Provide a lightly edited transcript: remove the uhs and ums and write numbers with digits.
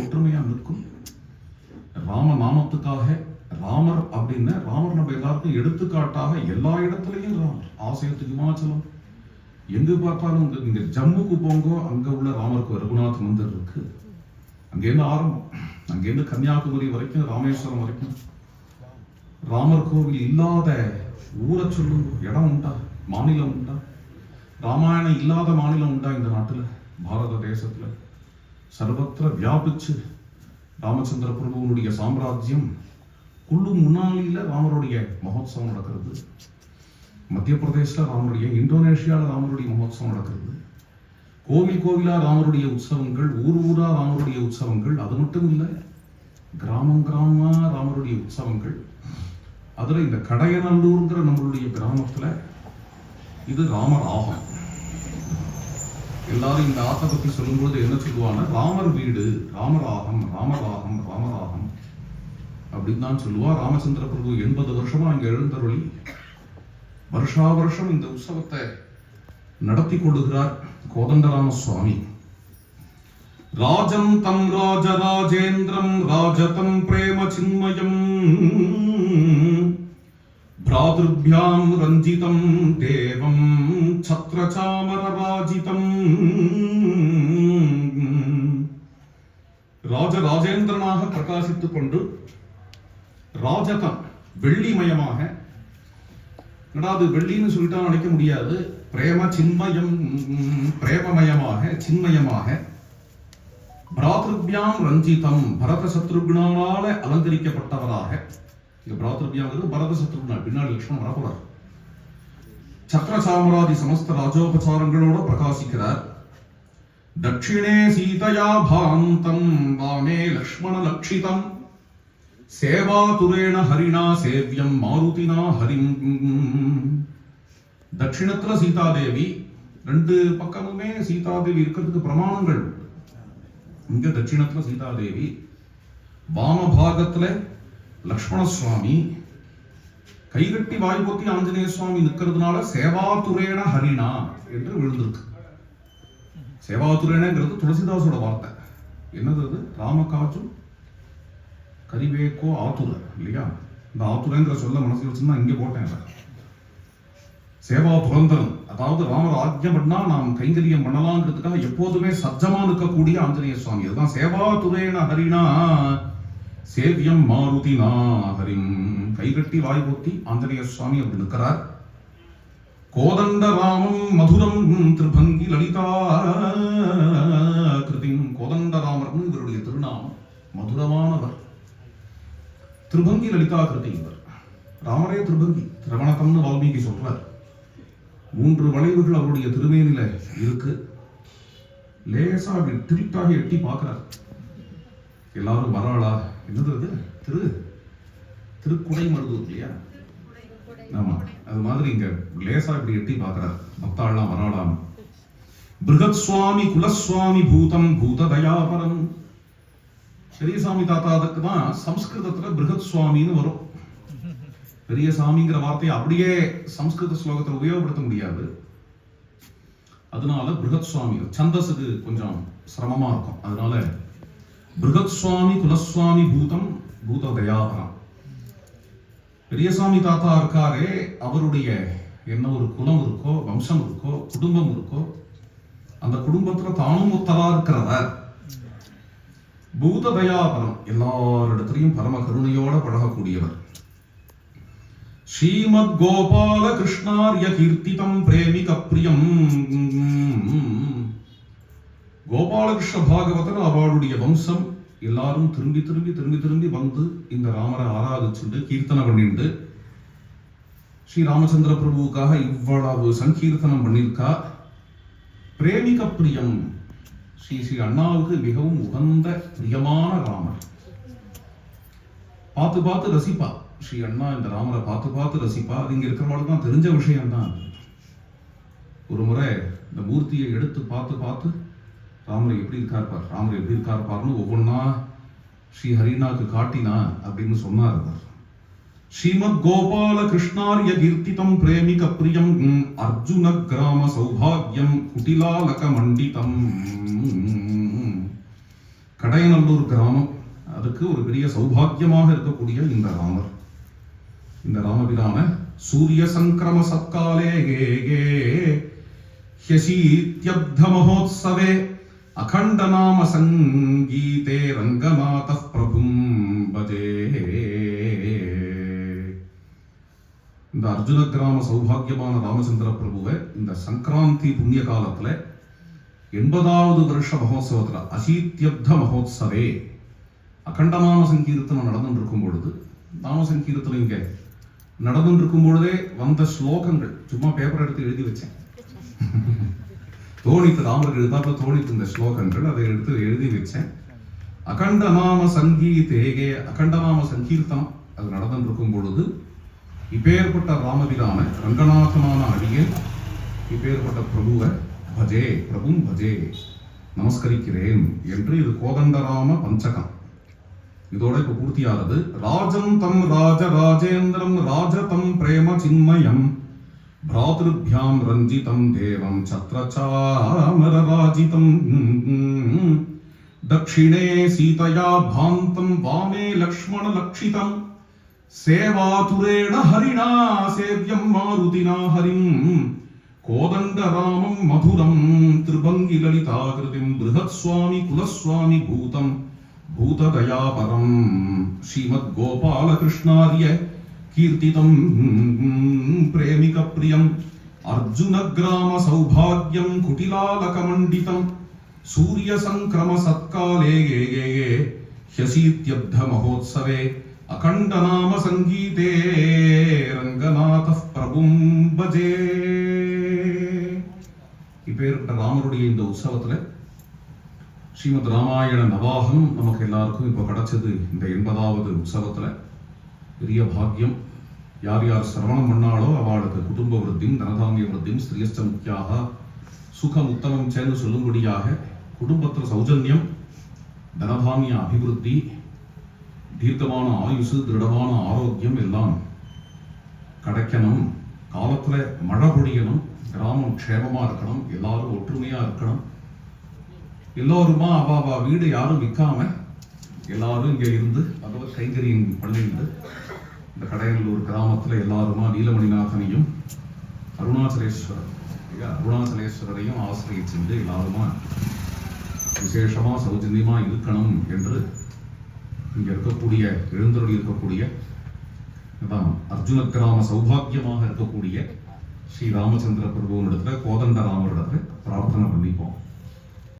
ஒற்றுமையா நிற்கும். ராம நாமத்துக்காக ராமர் அப்படின்னு ராமர் நம்ம எல்லாருக்கும் எடுத்துக்காட்டாக எல்லா இடத்துலையும் ராமர். ஆசையத்துக்கு இமாச்சலம், எங்கு பார்த்தாலும் நீங்க ஜம்முக்கு போங்க, அங்க உள்ள ராமருக்கு ரகுநாத் மந்திர் இருக்கு. அங்கேருந்து ஆரம்பம், அங்கேருந்து கன்னியாகுமரி வரைக்கும் ராமேஸ்வரம் வரைக்கும் ராமர் கோவில் இல்லாத ஊரை சொல்லுங்க. இடம் உண்டா? மாநிலம் உண்டா? ராமாயணம் இல்லாத மாநிலம் உண்டா இந்த நாட்டுல, பாரத தேசத்துல? சர்வத்திர வியாபிச்சு ராமச்சந்திர பிரபுவனுடைய சாம்ராஜ்யம் குழு முன்னாளில ராமருடைய மகோத்சவம் நடக்கிறது. மத்திய பிரதேசல ராமருடைய, இந்தோனேஷியாவில் ராமருடைய மகோத்சவம் நடக்கிறது. கோவில் கோவிலா ராமருடைய உற்சவங்கள், ஊர் ஊரா ராமருடைய உற்சவங்கள். அது மட்டும் இல்லை, கிராமம் கிராமமா ராமருடைய உற்சவங்கள். அதுல இந்த கடையநல்லூர்ங்கிற நம்மளுடைய கிராமத்துல இது ராமர் ஆகம். எல்லாரும் இந்த ஆத்தை பத்தி சொல்லும்போது என்ன சொல்லுவாங்க? ராமர் வீடு, ராமராகம், ராமராகம், ராமராகம் அப்படின்னு தான் சொல்லுவா. ராமச்சந்திர பிரபு 80 வருஷமா அங்க எழுந்தருளி வருஷா வருஷம் இந்த உற்சவத்தை நடத்தி கொள்ளுகிறார் கோதண்டராம சுவாமி. ராஜம் தம் ராஜராஜேந்திரம் ராஜதம் பிரேம சின்மயம் பிராதுர்பியாம் ரஞ்சிதம் தேவம் சத்ரசாமர ராஜிதம். ராஜராஜேந்திரனாக பிரகாசித்துக் கொண்டு ராஜதம் வெள்ளிமயமாக, அது வெள்ளின்னு சொல்லிட்டா நினைக்க முடியாது, பிரேம சின்மயம், பிரேமமயமாக சின்மயமாக, பிராத்ருபியாம் ரஞ்சிதம் பரத சத்ருகுணால அலங்கரிக்கப்பட்டவராக. பிராத்ருபியாங்கிறது பரத சத்ருகுணா, பின்னாடி லட்சுமணன் வரப்போறார். சத்ர சாமராதி சமஸ்த ராஜோபசாரங்களோட பிரகாசிக்கிறார். தட்சிணே சீதையா பாந்தம் வாமே லக்ஷ்மண லக்ஷிதம் சேவாதுரேண ஹரிணா சேவ்யம் மாருதினா ஹரிம். தட்சிணத்துல சீதாதேவி, ரெண்டு பக்கமுமே சீதாதேவி இருக்கிறதுக்கு பிரமாணங்கள். இங்க தட்சிணத்துல சீதாதேவி, வாமபாகத்துல லக்ஷ்மண சுவாமி, கைகட்டி வாய்பொத்தி ஆஞ்சநேய சுவாமி நிற்கிறதுனால சேவாதுரேண ஹரிணா என்று விழுந்திருக்கு. சேவாதுரேனங்கிறது துளசிதாசோட வார்த்தை. என்னது அது? ராமகாஜு கரிவேக்கோ ஆத்துர இல்லையா? இந்த ஆத்துரங்கிற சொல்ல மனசுல வச்சுன்னா இங்க போட்டேன். சேவா புரந்தரன், அதாவது ராமர் ஆஜ்ஞை பண்ணா நாம் கைங்கரியம் பண்ணலாங்கிறதுக்காக எப்போதுமே சஜ்ஜமா நிற்கக்கூடிய ஆஞ்சநேய சுவாமி. அதுதான் சேவாதுரேண ஹரிணா சேவியம் மாருதினா ஹரிம். கைகட்டி வாய்பொத்தி ஆஞ்சநேய சுவாமி அப்படி நிற்கிறார். கோதண்ட ராமம் மதுரம் திருபங்கி லலிதா கிருதிம். கோதண்ட ராமர்னு இவருடைய திருநாமம், மதுரமானவர். திருபங்கி லலிதா கிருதி இவர். ராமரே திருபங்கி, திரவணத்தம்னு வால்மீகி சொல்றார். 3 வளைவுகள் அவருடைய திருமேனில இருக்கு. லேசா அப்படி திருட்டாக எட்டி பார்க்கிறார். எல்லாரும் வராளா? என்னது திருக்குடை மருதூர் இல்லையா? ஆமா, அது மாதிரி இங்க லேசா இப்படி எட்டி பார்க்கிறார். பக்தாள்லாம் வராளாம். பிருகத் சுவாமி குலசுவாமி பூதம் பூத தயாபரம். பெரியசாமி தாத்தாவுக்கு தான் சம்ஸ்கிருதத்துல பிருகத் சுவாமின்னு வரும். பெரிய சாமிங்கிற வார்த்தையை அப்படியே சம்ஸ்கிருத ஸ்லோகத்தில் உபயோகப்படுத்த முடியாது. அதனால பிருகத் சுவாமி சந்தஸுக்கு கொஞ்சம் சிரமமா இருக்கும். அதனால பிருகத் சுவாமி குலசுவாமி பூதம் பூத தயாபரம். பெரியசாமி தாத்தா இருக்காரே, அவருடைய என்ன ஒரு குலம் இருக்கோ, வம்சம் இருக்கோ, குடும்பம் இருக்கோ, அந்த குடும்பத்துல தானும் ஒத்தரா இருக்கிறவர். பூத தயாபரம், எல்லாரிடத்திலையும் பரம கருணையோட பழகக்கூடியவர். ஸ்ரீமத் கோபால கிருஷ்ணார்ய கீர்த்திதம் பிரேமிக பிரியம். கோபாலகிருஷ்ண பாகவதர் அவளுடைய வம்சம் எல்லாரும் திரும்பி திரும்பி திரும்பி திரும்பி வந்து இந்த ராமரை ஆராதிச்சுண்டு கீர்த்தனை பண்ணிண்டு ஸ்ரீ ராமச்சந்திர பிரபுவுக்காக இவ்வளவு சங்கீர்த்தனம் பண்ணியிருக்கா. பிரேமிக பிரியம், ஸ்ரீ அண்ணாவுக்கு மிகவும் உகந்த பிரியமான ராமர். பார்த்து பார்த்து ரசிப்பா ஸ்ரீ அண்ணா, இந்த ராமரை பார்த்து பார்த்து ரசிப்பா. அது இங்க இருக்கிறவங்களுக்கு தான் தெரிஞ்ச விஷயம்தான். ஒரு முறை இந்த மூர்த்தியை எடுத்து பார்த்து பார்த்து ராமர் எப்படி இருக்காருப்பார், ராமர் எப்படி இருக்காருப்பார்னு ஒவ்வொன்னா ஸ்ரீ ஹரிநாக்கு காட்டினா அப்படின்னு சொன்னார். ஸ்ரீமத் கோபால கிருஷ்ணார்ய கீர்த்திதம் பிரேமிக பிரியம் அர்ஜுன கிராம சௌபாகியம் குட்டிலாலக மண்டிதம். கடையநல்லூர் கிராமம், அதுக்கு ஒரு பெரிய சௌபாகியமாக இருக்கக்கூடிய இந்த ராமர், இந்த ராமபிரான சூரிய சங்கிரம சத்காலே ஹ்யசீத்யப்த மகோத்சவே அகண்ட நாம சங்கீதே ரங்கநாத பிரபும் பஜே. இந்த அர்ஜுன கிராம சௌபாகியமான ராமச்சந்திர பிரபுவை இந்த சங்கராந்தி புண்ணிய காலத்துல 80வது வருஷ மகோத்சவத்துல அசீத்யப்த மகோத்சவே அகண்டநாம சங்கீர்த்தனம் நடந்துட்டு இருக்கும் பொழுது, நாம சங்கீர்த்தனம் இங்க நடந்துட்டு இருக்கும் பொழுதே வந்த ஸ்லோகங்கள் சும்மா பேப்பர் எடுத்து எழுதி வச்சேன். தோணித்து ராமருக்கு எழுதாப்ப தோணித்து இந்த ஸ்லோகங்கள், அதை எடுத்து எழுதி வச்சேன். அகண்டநாம சங்கீதேகே, அகண்டநாம சங்கீர்த்தனம் அது நடந்துட்டு இருக்கும் பொழுது இப்பேற்பட்ட ராமபிரான ரங்கநாதனான அடியேன் இப்பேற்பட்ட பிரபுவை பஜே, பிரபும் பஜே, நமஸ்கரிக்கிறேன் என்று இது கோதண்டராம பஞ்சகம். இதோட இப்ப பூர்த்தியானது. ராஜம் தம் ராஜராஜேந்திரம் ராஜதம் பிரேம சின்மயம் பிராத்ருபியாம் ரஞ்சிதம் தேவம் சத்ரசாமரராஜிதம் தக்ஷிணே சீதயா பாந்தம் வாமே லக்ஷ்மண லக்ஷிதம் சேவாதுரேண ஹரிணா சேவ்யம் மாருதினா ஹரிம் கோதண்டராமம் மதுரம் திரிபங்கி லலிதாகிருதிம் பிருஹத் சுவாமி குலஸ்வாமி பூதம் பூததயாபரம் ஸ்ரீமத் கோபாலகிருஷ்ணாரிய கீர்த்திதம் பிரேமிக பிரியம் அர்ஜுன கிராம சௌபாகியம் குட்டிலாலகமண்டிதம் சூரிய சங்கிரம சத்காலே ஹ்யசீத்யப்த மகோத்சவே அகண்ட நாம சங்கீதே ரங்கநாத பிரபும் பஜே. இப்பேற்பட்ட ராமருடைய இந்த உற்சவத்துல ஸ்ரீமத் ராமாயண நவாகம் நமக்கு எல்லாருக்கும் இப்போ கிடைச்சது. இந்த 80வது உற்சவத்துல பெரிய பாக்கியம். யார் யார் சிரவணம் பண்ணாலோ அவளுக்கு குடும்ப விருத்தியும் தனதாமிய விருத்தியும் ஸ்திரியஸ்ட முக்கியாக சுகம் உத்தமம் சேர்ந்து சொல்லும்படியாக குடும்பத்தில் சௌஜன்யம், தனதாமிய அபிவிருத்தி, தீர்க்கமான ஆயுசு, திருடமான ஆரோக்கியம் எல்லாம் கிடைக்கணும். காலத்துல மழை பொழியணும், கிராமம் க்ஷேமமா இருக்கணும், எல்லாரும் ஒற்றுமையா இருக்கணும். எல்லோருமா அவாவா வீடு யாரும் விற்காம எல்லாரும் இங்க இருந்து பகவத் கைங்கரியம் பண்ணிட்டு இந்த கடையநல்லூர் கிராமத்துல எல்லாருமா நீலமணிநாதனையும் அருணாச்சலேஸ்வரரையும் ஆசிரியச்சு எல்லாருமா விசேஷமா சௌஜன்யமா இருக்கணும் என்று இங்க இருக்கக்கூடிய எழுந்தருளி இருக்கக்கூடிய அர்ஜுன கிராம சௌபாகியமாக இருக்கக்கூடிய ஸ்ரீ ராமச்சந்திர பிரபுவனிடத்துல கோதண்டராமரிடத்துல பிரார்த்தனை பண்ணிப்போம்.